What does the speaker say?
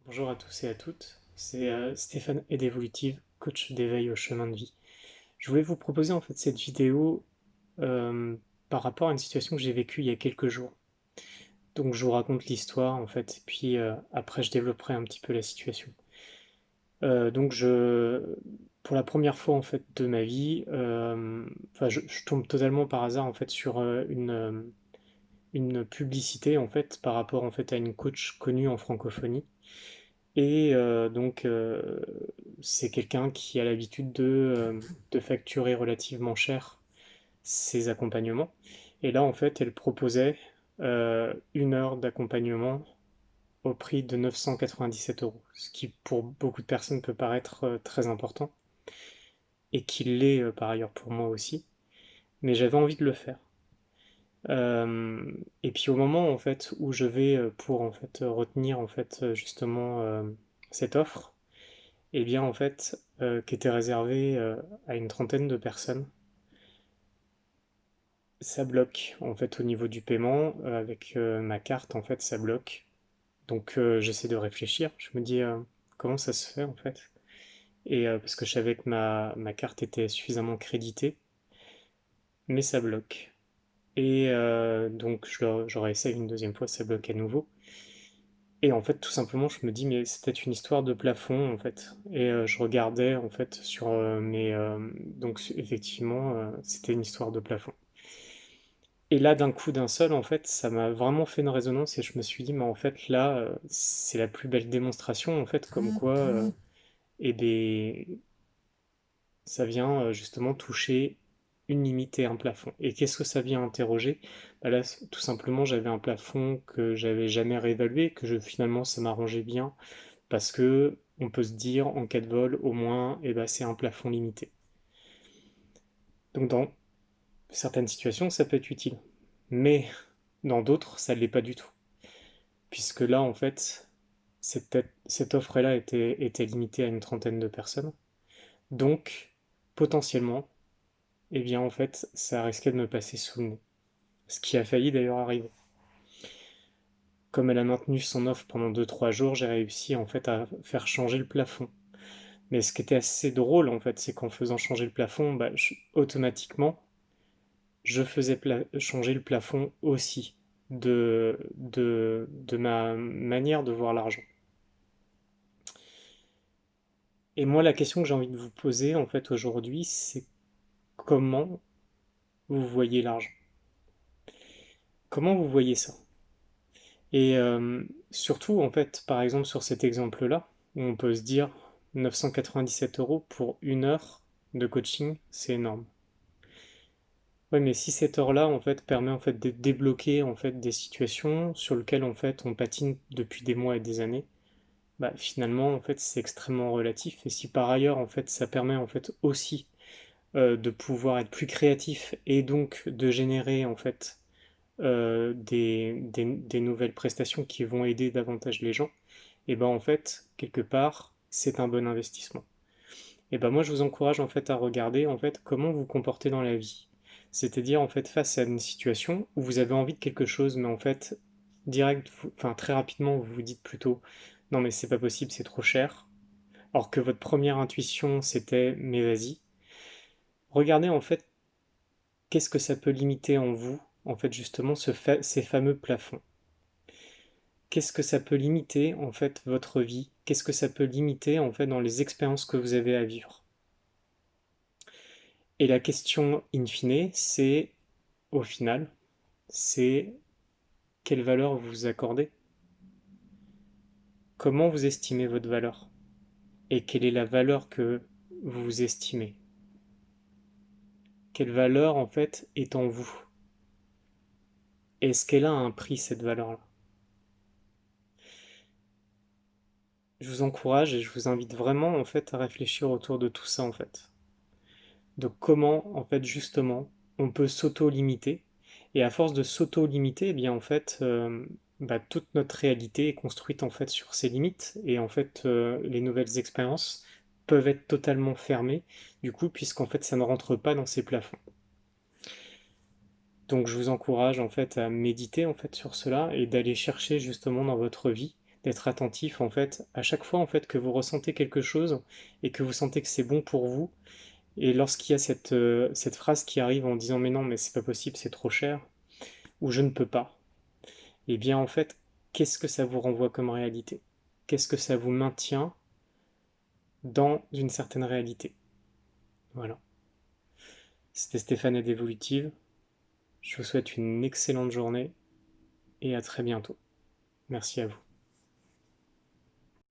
Bonjour à tous et à toutes, c'est Stéphane Edevolutive, coach d'éveil au chemin de vie. Je voulais vous proposer en fait cette vidéo euh, par rapport à une situation que j'ai vécue il y a quelques jours. Donc je vous raconte l'histoire en fait, et puis après je développerai un petit peu la situation. Donc pour la première fois en fait de ma vie, enfin je tombe totalement par hasard en fait sur une publicité en fait par rapport en fait à une coach connue en francophonie. Et c'est quelqu'un qui a l'habitude de facturer relativement cher ses accompagnements. Et là, en fait, elle proposait 1 heure d'accompagnement au prix de 997 euros, ce qui pour beaucoup de personnes peut paraître très important, et qui l'est par ailleurs pour moi aussi, mais j'avais envie de le faire. Et puis au moment en fait où je vais pour en fait retenir en fait justement cette offre, et bien en fait, qui était réservé à une trentaine de personnes. Ça bloque en fait au niveau du paiement avec ma carte en fait ça bloque. Donc j'essaie de réfléchir. Je me dis comment ça se fait en fait. Et parce que je savais que ma carte était suffisamment créditée, mais ça bloque. Et donc je réessaye une deuxième fois, ça bloque à nouveau. Et en fait, tout simplement, je me dis, mais c'est peut-être une histoire de plafond, en fait. Et je regardais, en fait, sur mes... donc, effectivement, c'était une histoire de plafond. Et là, d'un coup, d'un seul, en fait, ça m'a vraiment fait une résonance et je me suis dit, mais en fait, là, c'est la plus belle démonstration, en fait, comme quoi, eh ben, ça vient justement toucher une limite et un plafond. Et qu'est-ce que ça vient interroger? Bah là, tout simplement, j'avais un plafond que j'avais jamais réévalué, finalement, ça m'arrangeait bien parce que on peut se dire en cas de vol, au moins, eh ben, c'est un plafond limité. Donc dans certaines situations, ça peut être utile, mais dans d'autres, ça ne l'est pas du tout, puisque là, en fait, cette offre-là était limitée à une trentaine de personnes, donc potentiellement, eh bien, en fait, ça risquait de me passer sous le nez, ce qui a failli d'ailleurs arriver. Comme elle a maintenu son offre pendant 2 3 jours, j'ai réussi en fait à faire changer le plafond. Mais ce qui était assez drôle en fait, c'est qu'en faisant changer le plafond, bah, automatiquement, je faisais changer le plafond aussi de ma manière de voir l'argent. Et moi, la question que j'ai envie de vous poser en fait aujourd'hui, c'est comment vous voyez l'argent? Comment vous voyez ça? Et surtout, en fait, par exemple, sur cet exemple-là, où on peut se dire 997 euros pour 1 heure de coaching, c'est énorme. Ouais, mais si cette heure-là, en fait, permet en fait de débloquer en fait des situations sur lesquelles en fait on patine depuis des mois et des années, bah finalement en fait c'est extrêmement relatif. Et si par ailleurs en fait ça permet en fait aussi de pouvoir être plus créatif et donc de générer en fait des nouvelles prestations qui vont aider davantage les gens, et ben en fait quelque part c'est un bon investissement. Et ben moi je vous encourage en fait à regarder en fait comment vous vous comportez dans la vie. C'est-à-dire en fait face à une situation où vous avez envie de quelque chose, mais en fait direct, enfin très rapidement vous vous dites plutôt non mais c'est pas possible, c'est trop cher. Alors que votre première intuition c'était mais vas-y. Regardez en fait qu'est-ce que ça peut limiter en vous, en fait justement ces fameux plafonds. Qu'est-ce que ça peut limiter en fait votre vie? Qu'est-ce que ça peut limiter en fait dans les expériences que vous avez à vivre? Et la question in fine, c'est au final, c'est quelle valeur vous vous accordez? Comment vous estimez votre valeur? Et quelle est la valeur que vous vous estimez? Quelle valeur en fait est en vous? Est-ce qu'elle a un prix cette valeur-là? Je vous encourage et je vous invite vraiment en fait à réfléchir autour de tout ça en fait. De comment en fait justement on peut s'auto-limiter, et à force de s'auto-limiter, eh bien en fait bah, toute notre réalité est construite en fait sur ces limites, et en fait les nouvelles expériences peuvent être totalement fermées du coup, puisqu'en fait ça ne rentre pas dans ces plafonds. Donc je vous encourage en fait à méditer en fait sur cela et d'aller chercher justement dans votre vie d'être attentif en fait à chaque fois en fait que vous ressentez quelque chose et que vous sentez que c'est bon pour vous. Et lorsqu'il y a cette phrase qui arrive en disant mais non, mais c'est pas possible, c'est trop cher, ou je ne peux pas, et bien en fait, qu'est-ce que ça vous renvoie comme réalité? Qu'est-ce que ça vous maintient dans une certaine réalité? Voilà. C'était Stéphane et d'Evolutive. Je vous souhaite une excellente journée et à très bientôt. Merci à vous.